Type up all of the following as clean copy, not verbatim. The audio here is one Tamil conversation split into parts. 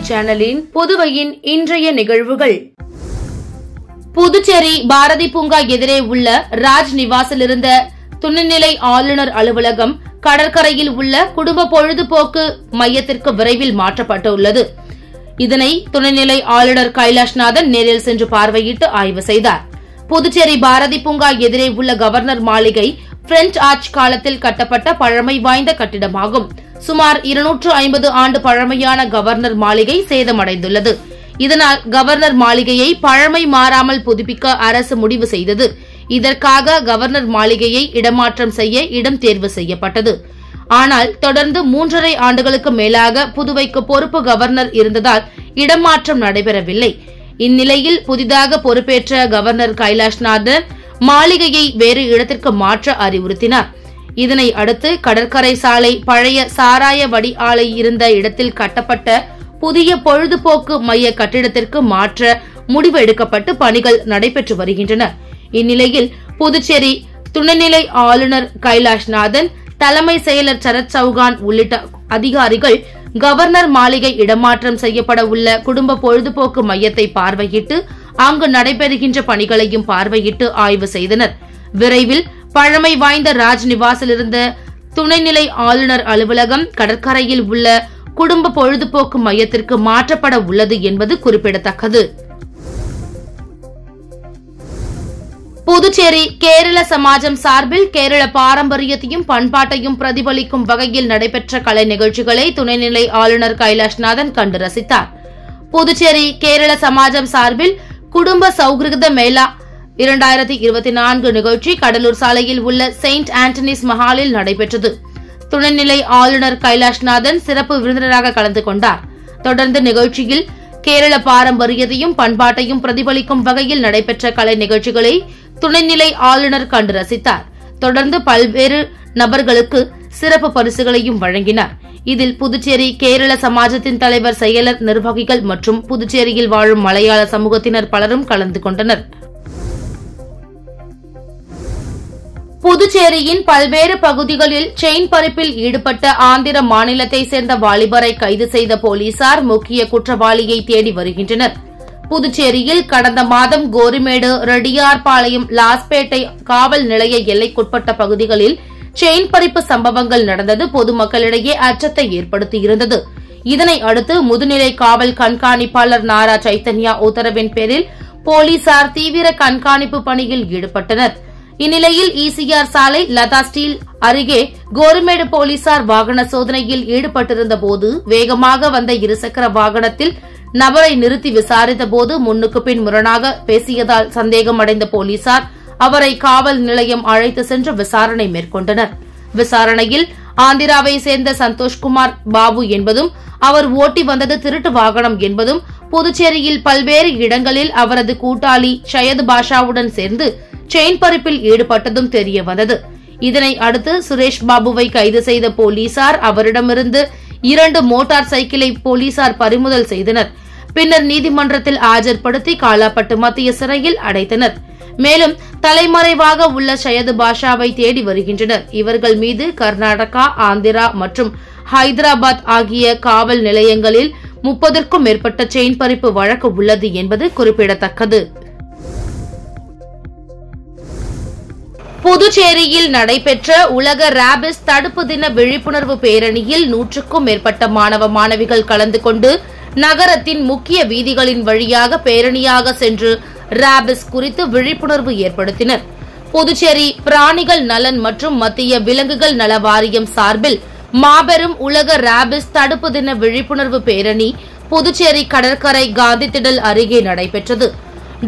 சேனலின் புதுவையின் இன்றைய நிகழ்வுகள். புதுச்சேரி பாரதி பூங்கா எதிரே உள்ள ராஜ் நிவாசில் இருந்த துணைநிலை ஆளுநர் அலுவலகம் கடற்கரையில் உள்ள குடும்ப பொழுதுபோக்கு மையத்திற்கு விரைவில் மாற்றப்பட்டுள்ளது. இதனை துணைநிலை ஆளுநர் கைலாஷ்நாதன் நேரில் சென்று பார்வையிட்டு ஆய்வு செய்தார். புதுச்சேரி பாரதி பூங்கா எதிரே உள்ள கவர்னர் மாளிகை பிரெஞ்சு ஆட்சி காலத்தில் கட்டப்பட்ட பழமை வாய்ந்த கட்டிடமாகும். சுமார் 250 ஆண்டு பழமையான கவர்னர் மாளிகை சேதமடைந்துள்ளது. இதனால் கவர்னர் மாளிகையை பழமை மாறாமல் புதுப்பிக்க அரசு முடிவு செய்தது. இதற்காக கவர்னர் மாளிகையை இடமாற்றம் செய்ய இடம் தேர்வு செய்யப்பட்டது. ஆனால் தொடர்ந்து 3.5 ஆண்டுகளுக்கு மேலாக புதுவைக்கு பொறுப்பு கவர்னர் இருந்ததால் இடமாற்றம் நடைபெறவில்லை. இந்நிலையில் புதிதாக பொறுப்பேற்ற கவர்னர் கைலாஷ்நாதன் மாளிகையை வேறு இடத்திற்கு மாற்ற அறிவுறுத்தினார். இதனை அடுத்து கடற்கரை சாலை பழைய சாராய வடி ஆலை இருந்த இடத்தில் கட்டப்பட்ட புதிய பொழுதுபோக்கு மைய கட்டிடத்திற்கு மாற்ற முடிவு எடுக்கப்பட்டு பணிகள் நடைபெற்று வருகின்றன. இந்நிலையில் புதுச்சேரி துணைநிலை ஆளுநர் கைலாஷ்நாதன், தலைமை செயலர் சரத் சௌகான் உள்ளிட்ட அதிகாரிகள் கவர்னர் மாளிகை இடமாற்றம் செய்யப்பட உள்ள குடும்ப பொழுதுபோக்கு மையத்தை பார்வையிட்டு அங்கு நடைபெறுகின்ற பணிகளையும் பார்வையிட்டு ஆய்வு செய்தனர். விரைவில் பழமை வாய்ந்த ராஜ் நிவாசில் இருந்த துணைநிலை ஆளுநர் அலுவலகம் கடற்கரையில் உள்ள குடும்ப பொழுதுபோக்கு மையத்திற்கு மாற்றப்பட உள்ளது என்பது குறிப்பிடத்தக்கது. புதுச்சேரி கேரள சமாஜம் சார்பில் கேரள பாரம்பரியத்தையும் பண்பாட்டையும் பிரதிபலிக்கும் வகையில் நடைபெற்ற கலை நிகழ்ச்சிகளை துணைநிலை ஆளுநர் கைலாஷ்நாதன் கண்டு ரசித்தார். புதுச்சேரி கேரள சமாஜம் சார்பில் குடும்ப சௌகிருத மேளா 2024 நிகழ்ச்சி கடலூர் சாலையில் உள்ள செயின்ட் ஆண்டனிஸ் மஹாலில் நடைபெற்றது. துணைநிலை ஆளுநர் கைலாஷ்நாதன் சிறப்பு விருந்தினராக கலந்து கொண்டார். தொடர்ந்து நிகழ்ச்சியில் கேரள பாரம்பரியத்தையும் பண்பாட்டையும் பிரதிபலிக்கும் வகையில் நடைபெற்ற கலை நிகழ்ச்சிகளை துணைநிலை ஆளுநர் கண்டு ரசித்தார். தொடர்ந்து பல்வேறு நபர்களுக்கு சிறப்பு பரிசுகளையும் வழங்கினார். இதில் புதுச்சேரி கேரள சமாஜத்தின் தலைவர், செயலர், நிர்வாகிகள் மற்றும் புதுச்சேரியில் வாழும் மலையாள சமூகத்தினர் பலரும் கலந்து கொண்டனர். புதுச்சேரியின் பல்வேறு பகுதிகளில் செயின் பறிப்பில் ஈடுபட்ட ஆந்திர மாநிலத்தை சேர்ந்த வாலிபரை கைது செய்த போலீசார் முக்கிய குற்றவாளியை தேடி வருகின்றனர். புதுச்சேரியில் கடந்த மாதம் கோரிமேடு, ரெட்டியார்பாளையம், லாஸ்பேட்டை காவல் நிலைய எல்லைக்குட்பட்ட பகுதிகளில் செயின் பறிப்பு சம்பவங்கள் நடந்தது பொதுமக்களிடையே அச்சத்தை ஏற்படுத்தியிருந்தது. இதனை அடுத்து முதுநிலை காவல் கண்காணிப்பாளர் நாரா சைத்தன்யா உத்தரவின் பேரில் போலீசார் தீவிர கண்காணிப்பு பணியில் ஈடுபட்டனர். இந்நிலையில் ஈசிஆர் சாலை லதா ஸ்டீல் அருகே கோரிமேடு போலீசார் வாகன சோதனையில் ஈடுபட்டிருந்த போது வேகமாக வந்த இருசக்கர வாகனத்தில் நபரை நிறுத்தி விசாரித்த போது முன்னுக்கு பின் முரணாக பேசியதால் சந்தேகமடைந்த போலீசார் அவரை காவல் நிலையம் அழைத்து சென்று விசாரணை மேற்கொண்டனர். விசாரணையில் ஆந்திராவை சேர்ந்த சந்தோஷ்குமார் பாபு என்பதும் அவர் ஓட்டி வந்தது திருட்டு வாகனம் என்பதும் புதுச்சேரியில் பல்வேறு இடங்களில் அவரது கூட்டாளி ஷயது பாஷாவுடன் சேர்ந்து செயின் பறிப்பில் ஈடுபட்டதும் தெரியவந்தது. இதனை அடுத்து சுரேஷ் பாபுவை கைது செய்த போலீசார் அவரிடமிருந்து 2 மோட்டார் சைக்கிளை போலீசார் பறிமுதல் செய்தனர். பின்னர் நீதிமன்றத்தில் ஆஜர்படுத்தி காலாப்பட்டு மத்திய சிறையில் அடைத்தனர். மேலும் தலைமறைவாக உள்ள ஷயது பாஷாவை தேடி வருகின்றனர். இவர்கள் மீது கர்நாடகா, ஆந்திரா மற்றும் ஹைதராபாத் ஆகிய காவல் நிலையங்களில் 30க்கும் மேற்பட்ட செயின் பறிப்பு வழக்கு உள்ளது என்பது குறிப்பிடத்தக்கது. புதுச்சேரியில் நடைபெற்ற உலக ராபிஸ் தடுப்பு தின விழிப்புணர்வு பேரணியில் 100க்கும் மேற்பட்ட மாணவ மாணவிகள் கலந்து கொண்டு நகரத்தின் முக்கிய வீதிகளின் வழியாக பேரணியாக சென்று ராபிஸ் குறித்து விழிப்புணர்வு ஏற்படுத்தினர். புதுச்சேரி பிராணிகள் நலன் மற்றும் மத்திய விலங்குகள் நல வாரியம் சார்பில் மாபெரும் உலக ராபிஸ் தடுப்பு தின விழிப்புணர்வு பேரணி புதுச்சேரி கடற்கரை காந்தி திடல் அருகே நடைபெற்றது.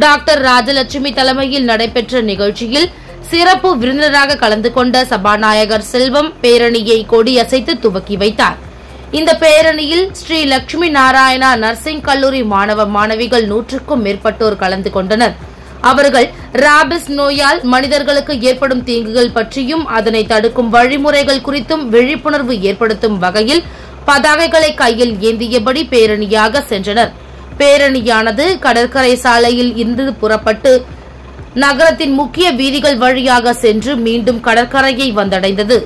டாக்டர் ராஜலட்சுமி தலைமையில் நடைபெற்ற நிகழ்ச்சியில் சிறப்பு விருந்தினராக கலந்து கொண்ட சபாநாயகர் செல்வம் பேரணியை கொடியசைத்து துவக்கி வைத்தார். இந்த பேரணியில் ஸ்ரீ லட்சுமி நாராயணா நர்சிங் கல்லூரி மாணவ மாணவிகள் 100க்கும் மேற்பட்டோர் கலந்து கொண்டனர். அவர்கள் ராபிஸ் நோயால் மனிதர்களுக்கு ஏற்படும் தீங்குகள் பற்றியும் அதனை தடுக்கும் வழிமுறைகள் குறித்தும் விழிப்புணர்வு ஏற்படுத்தும் வகையில் பதாகைகளை கையில் ஏந்தியபடி பேரணியாக சென்றனர். பேரணியானது கடற்கரை சாலையில் இருந்து புறப்பட்டு நகரத்தின் முக்கிய வீதிகள் வழியாக சென்று மீண்டும் கடற்கரையை வந்தடைந்தது.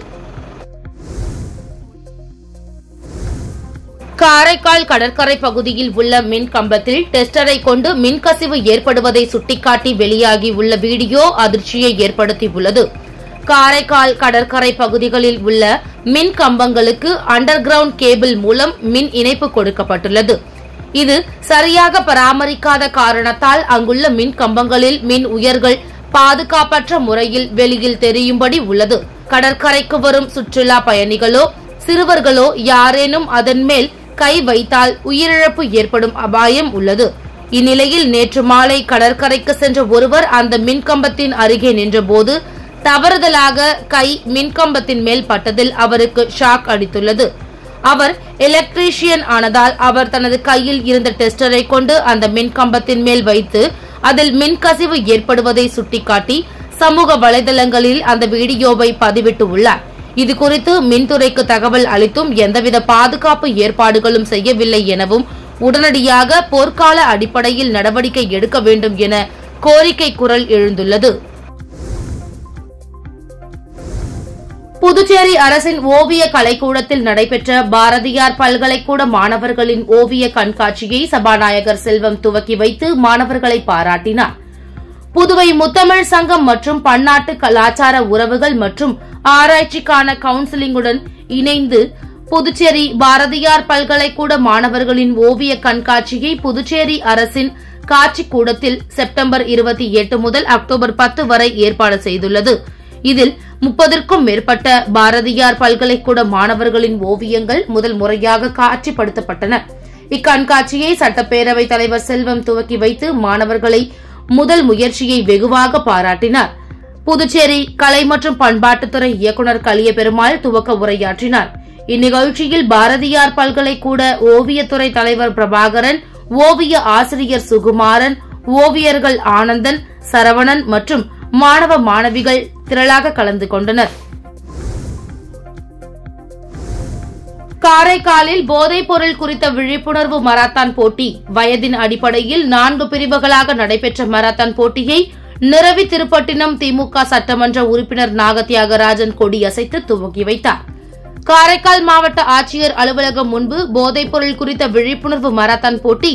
காரைக்கால் கடற்கரை பகுதியில் உள்ள மின் கம்பத்தில் டெஸ்டரை கொண்டு மின்கசிவு ஏற்படுவதை சுட்டிக்காட்டி வெளியாகி உள்ள வீடியோ அதிர்ச்சியை ஏற்படுத்தியுள்ளது. காரைக்கால் கடற்கரை பகுதிகளில் உள்ள மின் கம்பங்களுக்கு அண்டர் கிரவுண்ட் கேபிள் மூலம் மின் இணைப்பு கொடுக்கப்பட்டுள்ளது. இது சரியாக பராமரிக்காத காரணத்தால் அங்குள்ள மின் கம்பங்களில் மின் உயர்கள் பாதுகாப்பற்ற முறையில் வெளியில் தெரியும்படி உள்ளது. கடற்கரைக்கு வரும் சுற்றுலா பயணிகளோ சிறுவர்களோ யாரேனும் அதன் மேல் கை வைத்தால் உயிரிழப்பு ஏற்படும் அபாயம் உள்ளது. இந்நிலையில் நேற்று மாலை கடற்கரைக்கு சென்ற ஒருவர் அந்த மின்கம்பத்தின் அருகே நின்றபோது தவறுதலாக கை மின்கம்பத்தின் மேல் பட்டதில் அவருக்கு ஷாக் அடித்துள்ளது. அவர் எலக்ட்ரீஷியன் ஆனதால் அவர் தனது கையில் இருந்த டெஸ்டரை கொண்டு அந்த மின்கம்பத்தின் மேல் வைத்து அதில் மின்கசிவு ஏற்படுவதை சுட்டிக்காட்டி சமூக வலைதளங்களில் அந்த வீடியோவை பதிவிட்டு உள்ளார். இதுகுறித்து மின்துறைக்கு தகவல் அளித்தும் எந்தவித பாதுகாப்பு ஏற்பாடுகளும் செய்யவில்லை எனவும் உடனடியாக போர்க்கால அடிப்படையில் நடவடிக்கை எடுக்க வேண்டும் என கோரிக்கை குரல் எழுந்துள்ளது. புதுச்சேரி அரசின் ஓவிய கலைக்கூடத்தில் நடைபெற்ற பாரதியார் பல்கலைக்கூட மாணவர்களின் ஓவிய கண்காட்சியை சபாநாயகர் செல்வம் துவக்கி வைத்து மாணவர்களை பாராட்டினார். புதுவை முத்தமிழ் சங்கம் மற்றும் பன்னாட்டு கலாச்சார உறவுகள் மற்றும் ஆராய்ச்சிக்கான கவுன்சிலிங்குடன் இணைந்து புதுச்சேரி பாரதியார் பல்கலைக்கூட மாணவர்களின் ஓவிய கண்காட்சியை புதுச்சேரி அரசின் காட்சிக்கூடத்தில் செப்டம்பர் 28 முதல் அக்டோபர் 10 வரை ஏற்பாடு செய்துள்ளது. இதில் 30க்கும் மேற்பட்ட பாரதியார் பல்கலைக்கூட மாணவர்களின் ஓவியங்கள் முதல் முறையாக காட்சிப்படுத்தப்பட்டன. இக்கண்காட்சியை சட்டப்பேரவைத் தலைவர் செல்வம் துவக்கி வைத்து மாணவர்களை முதல் முயற்சியை வெகுவாக பாராட்டினார். புதுச்சேரி கலை மற்றும் பண்பாட்டுத்துறை இயக்குநர் கலியபெருமாள் துவக்க உரையாற்றினார். இந்நிகழ்ச்சியில் பாரதியார் பல்கலைக்கூட ஓவியத்துறை தலைவர் பிரபாகரன், ஓவிய ஆசிரியர் சுகுமாரன், ஓவியர்கள் ஆனந்தன், சரவணன் மற்றும் மாணவ மாணவிகள் திரளாக கலந்து கொண்டனர். காரைக்காலில் போதைப் பொருள் குறித்த விழிப்புணர்வு மராத்தான் போட்டி வயதின் அடிப்படையில் 4 பிரிவுகளாக நடைபெற்ற மராத்தான் போட்டியை நிரவி திருப்பட்டினம் திமுக சட்டமன்ற உறுப்பினர் நாகத்தியாகராஜன் கொடியசைத்து துவக்கி வைத்தார். காரைக்கால் மாவட்ட ஆட்சியர் அலுவலகம் முன்பு போதைப் பொருள் குறித்த விழிப்புணர்வு மராத்தான் போட்டி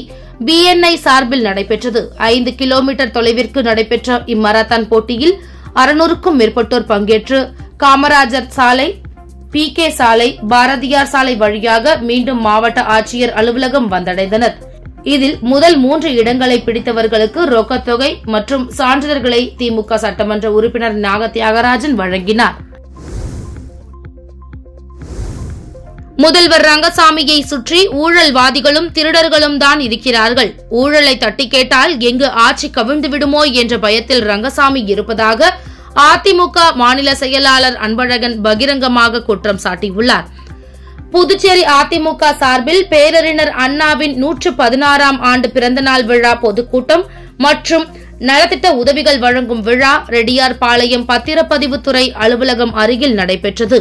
BNI சார்பில் நடைபெற்றது. 5 கிலோமீட்டர் தொலைவிற்கு நடைபெற்ற இம்மராத்தான் போட்டியில் 600க்கும் மேற்பட்டோர் பங்கேற்று காமராஜர் சாலை, PK சாலை, பாரதியார் சாலை வழியாக மீண்டும் மாவட்ட ஆட்சியர் அலுவலகம் வந்தடைந்தனர். இதில் முதல் 3 இடங்களை பிடித்தவர்களுக்கு ரொக்கத்தொகை மற்றும் சான்றிதழ்களை திமுக சட்டமன்ற உறுப்பினர் நாகத்தியாகராஜன் வழங்கினார். முதல்வர் ரங்கசாமியை சுற்றி ஊழல்வாதிகளும் திருடர்களும் தான் இருக்கிறார்கள். ஊழலை தட்டி கேட்டால் எங்கு ஆட்சி கவிழ்ந்து விடுமோ என்ற பயத்தில் ரங்கசாமி இருப்பதாக அதிமுக மாநில செயலாளர் அன்பழகன் பகிரங்கமாக குற்றம் சாட்டியுள்ளார். புதுச்சேரி அதிமுக சார்பில் பேரறிஞர் அண்ணாவின் 116ஆம் ஆண்டு பிறந்தநாள் விழா பொதுக்கூட்டம் மற்றும் நலத்திட்ட உதவிகள் வழங்கும் விழா ரெட்டியார்பாளையம் பத்திரப்பதிவுத்துறை அலுவலகம் அருகில் நடைபெற்றது.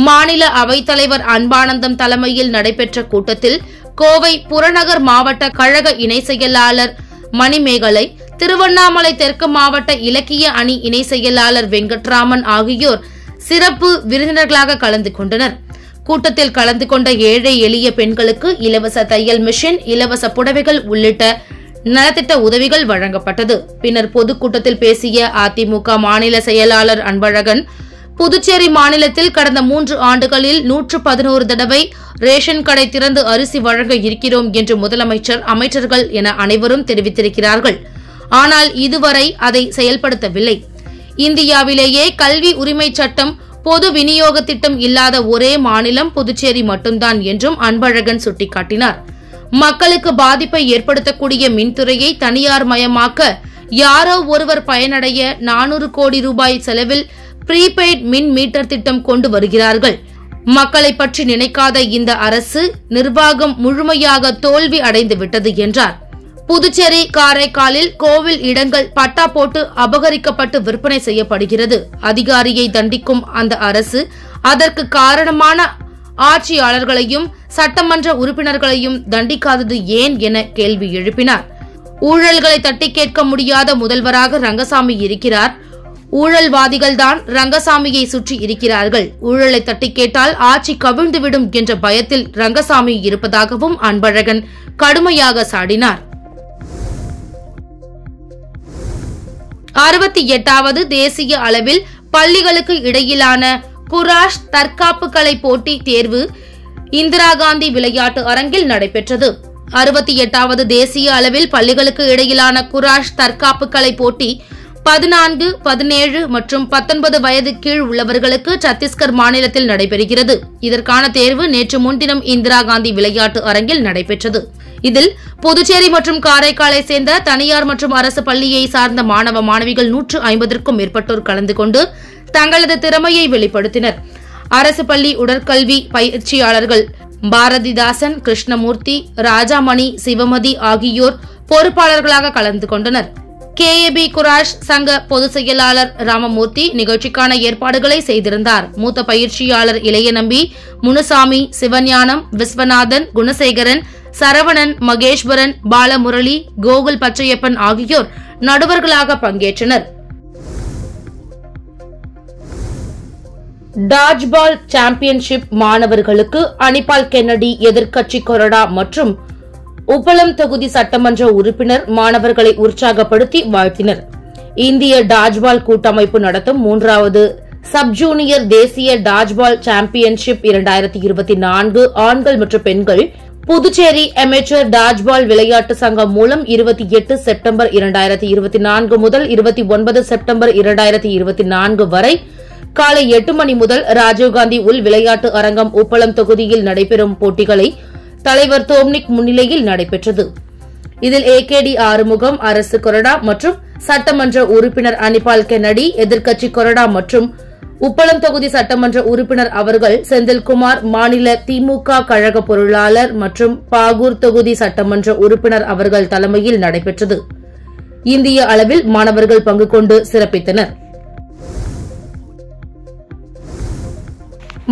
மாநில அவைத்தலைவர் அன்பானந்தம் தலைமையில் நடைபெற்ற கூட்டத்தில் கோவை புறநகர் மாவட்ட கழக இணை செயலாளர் மணிமேகலை, திருவண்ணாமலை தெற்கு மாவட்ட இலக்கிய அணி இணை செயலாளர் வெங்கட்ராமன் ஆகியோர் சிறப்பு விருந்தினர்களாக கலந்து கொண்டனர். கூட்டத்தில் கலந்து கொண்ட ஏழை எளிய பெண்களுக்கு இலவச தையல் மிஷின், இலவச புடவைகள் உள்ளிட்ட நலத்திட்ட உதவிகள் வழங்கப்பட்டது. பின்னர் பொதுக்கூட்டத்தில் பேசிய அதிமுக மாநில செயலாளர் அன்பழகன், புதுச்சேரி மாநிலத்தில் கடந்த 3 ஆண்டுகளில் 111 தடவை ரேஷன் கடை திறந்து அரிசி வழங்க இருக்கிறோம் என்று முதலமைச்சர், அமைச்சர்கள் என அனைவரும் தெரிவித்திருக்கிறார்கள். ஆனால் இதுவரை அதை செயல்படுத்தவில்லை. இந்தியாவிலேயே கல்வி உரிமை சட்டம், பொது விநியோக திட்டம் இல்லாத ஒரே மாநிலம் புதுச்சேரி மட்டும்தான் என்றும் அன்பழகன் சுட்டிக்காட்டினார். மக்களுக்கு பாதிப்பை ஏற்படுத்தக்கூடிய மின்துறையை தனியார் மயமாக்க யாரோ ஒருவர் பயனடைய 400 கோடி ரூபாய் செலவில் ப்ரீபெய்ட் மின் மீட்டர் திட்டம் கொண்டு வருகிறார்கள். மக்களை பற்றி நினைக்காத இந்த அரசு நிர்வாகம் முழுமையாக தோல்வி அடைந்துவிட்டது என்றார். புதுச்சேரி, காரைக்காலில் கோவில் இடங்கள் பட்டா போட்டு அபகரிக்கப்பட்டு விற்பனை செய்யப்படுகிறது. அதிகாரியை தண்டிக்கும் அந்த அரசு அதற்கு காரணமான ஆட்சியாளர்களையும் சட்டமன்ற உறுப்பினர்களையும் தண்டிக்காதது ஏன் என கேள்வி எழுப்பினார். ஊழல்களை தட்டி கேட்க முடியாத முதல்வராக ரங்கசாமி இருக்கிறார். ஊழல்வாதிகள் தான் ரங்கசாமியை சுற்றி இருக்கிறார்கள். ஊழலை தட்டி கேட்டால் ஆட்சி கவிழ்ந்துவிடும் என்ற பயத்தில் ரங்கசாமி இருப்பதாகவும் அன்பழகன் கடுமையாக சாடினார். 68வது தேசிய அளவில் பள்ளிகளுக்கு இடையிலான குராஷ் தற்காப்பு கலை போட்டி தேர்வு இந்திரா காந்தி விளையாட்டு அரங்கில் நடைபெற்றது. 68வது தேசிய அளவில் பள்ளிகளுக்கு இடையிலான குராஷ் தற்காப்பு கலை போட்டி 14, 17 மற்றும் 19 வயது கீழ் உள்ளவர்களுக்கு சத்தீஸ்கர் மாநிலத்தில் நடைபெறுகிறது. இதற்கான தேர்வு நேற்று முன்தினம் இந்திரா காந்தி விளையாட்டு அரங்கில் நடைபெற்றது. இதில் புதுச்சேரி மற்றும் காரைக்காலை சேர்ந்த தனியார் மற்றும் அரசு பள்ளியை சார்ந்த மாணவ மாணவிகள் 150க்கும் மேற்பட்டோர் கலந்து கொண்டு தங்களது திறமையை வெளிப்படுத்தினர். அரசு பள்ளி உடற்கல்வி பயிற்சியாளர்கள் பாரதிதாசன், கிருஷ்ணமூர்த்தி, ராஜாமணி, சிவமதி ஆகியோர் பொறுப்பாளர்களாக கலந்து கொண்டனர். KAB குராஷ் சங்க பொதுச் செயலாளர் ராமமூர்த்தி நிகழ்ச்சிக்கான ஏற்பாடுகளை செய்திருந்தார். மூத்த பயிற்சியாளர் இளையநம்பி, முனுசாமி, சிவஞானம், விஸ்வநாதன், குணசேகரன், சரவணன், மகேஸ்வரன், பாலமுரளி, கோகுல் பச்சையப்பன் ஆகியோர் நடுவர்களாக பங்கேற்றனர். டாட்ஜ்பால் சாம்பியன்ஷிப் மாணவர்களுக்கு அனிபால் கென்னடி எதிர்க்கட்சி கொறடா மற்றும் உப்பளம் தொகுதி சட்டமன்ற உறுப்பினர் மாணவர்களை உற்சாகப்படுத்தி வாழ்த்தினர். இந்திய டாட்ஜ்பால் கூட்டமைப்பு நடத்தும் 3வது சப் ஜூனியர் தேசிய டாட்ஜ்பால் சாம்பியன்ஷிப் 2024 ஆண்கள் மற்றும் பெண்கள் புதுச்சேரி அமெச்சூர் டாட்ஜ்பால் விளையாட்டு சங்கம் மூலம் 28 செப்டம்பர் 2024 முதல் 29 செப்டம்பர் 2024 வரை காலை 8 மணி முதல் ராஜீவ்காந்தி உள் விளையாட்டு அரங்கம் உப்பளம் தொகுதியில் நடைபெறும் போட்டிகளை தலைவர் தோம்னிக் முன்னிலையில் நடைபெற்றது. இதில் AKD ஆறுமுகம் அரசு கொறடா மற்றும் சட்டமன்ற உறுப்பினர் அனிபால் கென்னடி எதிர்க்கட்சி கொறடா மற்றும் உப்பளம் தொகுதி சட்டமன்ற உறுப்பினர் அவர்கள் செந்தில்குமார் மாநில திமுக கழக பொருளாளர் மற்றும் பாகூர் தொகுதி சட்டமன்ற உறுப்பினர் அவர்கள் தலைமையில் நடைபெற்றது. இந்திய அளவில் மாணவர்கள் பங்கு கொண்டு சிறப்பித்தனர்.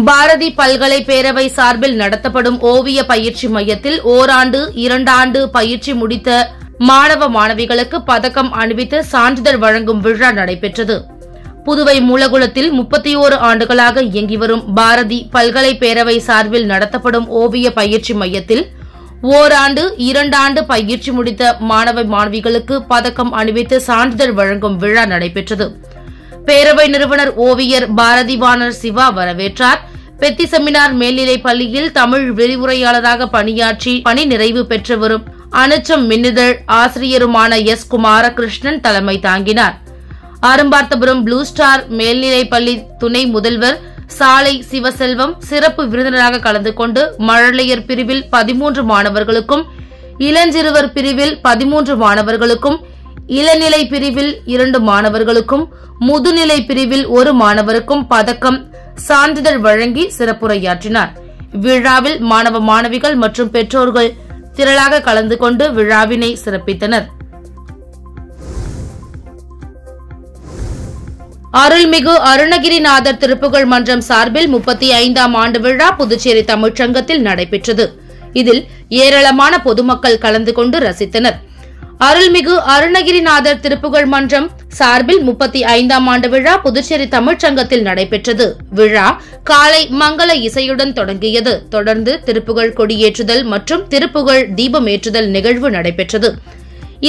பாரதி பல்கலை பேரவை சார்பில் நடத்தப்படும் ஓவிய பயிற்சி மையத்தில் ஓராண்டு 2 ஆண்டு பயிற்சி முடித்த மாணவ மாணவிகளுக்கு பதக்கம் அணிவித்து சான்றிதழ் வழங்கும் விழா நடைபெற்றது. புதுவை மூலகுளத்தில் 31 ஆண்டுகளாக இயங்கி வரும் பாரதி பல்கலை பேரவை சார்பில் நடத்தப்படும் ஓவிய பயிற்சி மையத்தில் ஓராண்டு 2 ஆண்டு பயிற்சி முடித்த மாணவ மாணவிகளுக்கு பதக்கம் அணிவித்து சான்றிதழ் வழங்கும் விழா நடைபெற்றது. பேரவை நிறுவனர் ஓவியர் பாரதிவாணர் சிவா வரவேற்றார். பெத்தி செமினார் மேல்நிலைப் பள்ளியில் தமிழ் விரிவுரையாளராக பணியாற்றி பணி நிறைவு பெற்று வரும் அனுச்சம் மின்னிதழ் ஆசிரியருமான S. குமாரகிருஷ்ணன் தலைமை தாங்கினார். அரும்பார்த்தபுரம் ப்ளூ ஸ்டார் மேல்நிலைப் பள்ளி துணை முதல்வர் சாலை சிவசெல்வம் சிறப்பு விருந்தினராக கலந்து கொண்டு மழலையர் பிரிவில் 13 மாணவர்களுக்கும், இளஞ்சிறுவர் பிரிவில் 13 மாணவர்களுக்கும், இளநிலை பிரிவில் 2 மாணவர்களுக்கும், முதுநிலை பிரிவில் 1 மாணவருக்கும் பதக்கம் சான்றிதழ் வழங்கி சிறப்புரையாற்றினார். விழாவில் மாணவ மாணவிகள் மற்றும் பெற்றோர்கள் திரளாக கலந்து கொண்டு விழாவினை சிறப்பித்தனர். அருள்மிகு அருணகிரிநாதர் திருப்புகழ் மன்றம் சார்பில் 35ஆம் ஆண்டு விழா புதுச்சேரி தமிழ்ச்சங்கத்தில் நடைபெற்றது. இதில் ஏராளமான பொதுமக்கள் கலந்து கொண்டு ரசித்தனர். அருள்மிகு அருணகிரிநாதர் திருப்புகழ் மன்றம் சார்பில் 35ஆம் ஆண்டு விழா புதுச்சேரி தமிழ்ச்சங்கத்தில் நடைபெற்றது. விழா காலை மங்கள இசையுடன் தொடங்கியது. தொடர்ந்து திருப்புகழ் கொடியேற்றுதல் மற்றும் திருப்புகழ் தீபமேற்றுதல் நிகழ்வு நடைபெற்றது.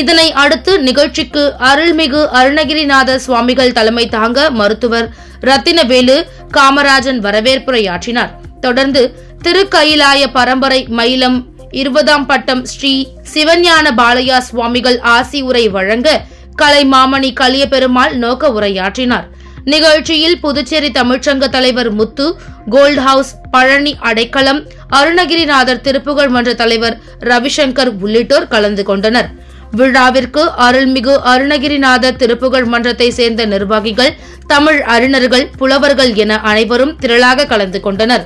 இதனை அடுத்து நிகழ்ச்சிக்கு அருள்மிகு அருணகிரிநாதர் சுவாமிகள் தலைமை தாங்க மருத்துவர் ரத்தினவேலு காமராஜன் வரவேற்புரையாற்றினார். தொடர்ந்து திருக்கயிலாய பரம்பரை மயிலம் 20ஆம் பட்டம் ஸ்ரீ சிவஞான பாலையா சுவாமிகள் ஆசி உரை வழங்க கலைமாமணி கலியபெருமாள் நோக்க உரையாற்றினார். நிகழ்ச்சியில் புதுச்சேரி தமிழ்ச்சங்க தலைவர் முத்து, கோல்ட் ஹவுஸ் பழனி அடைக்கலம், அருணகிரிநாதர் திருப்புகழ் மன்ற தலைவர் ரவிசங்கர் உள்ளிட்டோர் கலந்து கொண்டனர். விழாவிற்கு அருள்மிகு அருணகிரிநாதர் திருப்புகழ் மன்றத்தை சேர்ந்த நிர்வாகிகள், தமிழ் அறிஞர்கள், புலவர்கள் என அனைவரும் திரளாக கலந்து கொண்டனர்.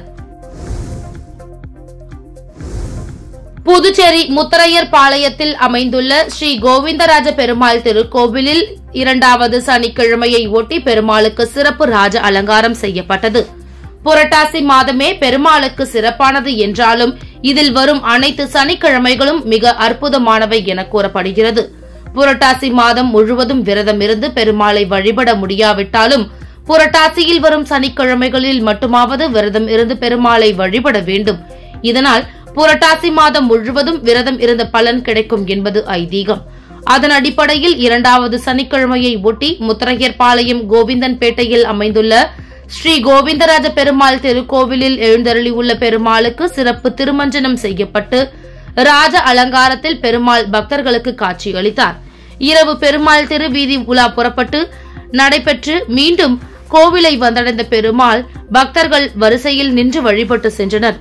புதுச்சேரி முத்தரையர் பாளையத்தில் அமைந்துள்ள ஸ்ரீ கோவிந்தராஜ பெருமாள் திருக்கோவிலில் 2வது சனிக்கிழமையை ஒட்டி பெருமாளுக்கு சிறப்பு ராஜ அலங்காரம் செய்யப்பட்டது. புரட்டாசி மாதமே பெருமாளுக்கு சிறப்பானது என்றாலும் இதில் வரும் அனைத்து சனிக்கிழமைகளும் மிக அற்புதமானவை என கூறப்படுகிறது. புரட்டாசி மாதம் முழுவதும் விரதம் இருந்து பெருமாளை வழிபட முடியாவிட்டாலும் புரட்டாசியில் வரும் சனிக்கிழமைகளில் மட்டுமாவது விரதம் இருந்து பெருமாளை வழிபட வேண்டும். இதனால் புரட்டாசி மாதம் முழுவதும் விரதம் இருந்த பலன் கிடைக்கும் என்பது ஐதீகம். அதன் அடிப்படையில் 2வது சனிக்கிழமையை ஒட்டி முத்திரையர்பாளையம் கோவிந்தன்பேட்டையில் அமைந்துள்ள ஸ்ரீ கோவிந்தராஜ பெருமாள் திருக்கோவிலில் எழுந்தருளியுள்ள பெருமாளுக்கு சிறப்பு திருமஞ்சனம் செய்யப்பட்டு ராஜ அலங்காரத்தில் பெருமாள் பக்தர்களுக்கு காட்சியளித்தார். இரவு பெருமாள் திருவீதி உலா புறப்பட்டு நடைபெற்று மீண்டும் கோவிலை வந்தடைந்த பெருமாள் பக்தர்கள் வரிசையில் நின்று வழிபட்டு சென்றனர்.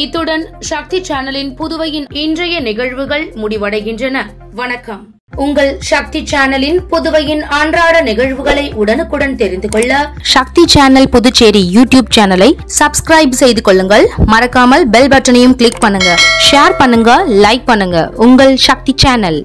இத்துடன் சக்தி சேனலின் புதுவையின் இன்றைய நிகழ்வுகள் முடிவடைகின்றன. வணக்கம். உங்கள் சக்தி சேனலின் புதுவையின் அன்றாட நிகழ்வுகளை உடனுக்குடன் தெரிந்து கொள்ள சக்தி சேனல் புதுச்சேரி யூடியூப் சேனலை சப்ஸ்கிரைப் செய்து கொள்ளுங்கள். மறக்காமல் பெல் பட்டனையும் கிளிக் பண்ணுங்க, ஷேர் பண்ணுங்க, லைக் பண்ணுங்க. உங்கள் சக்தி சேனல்.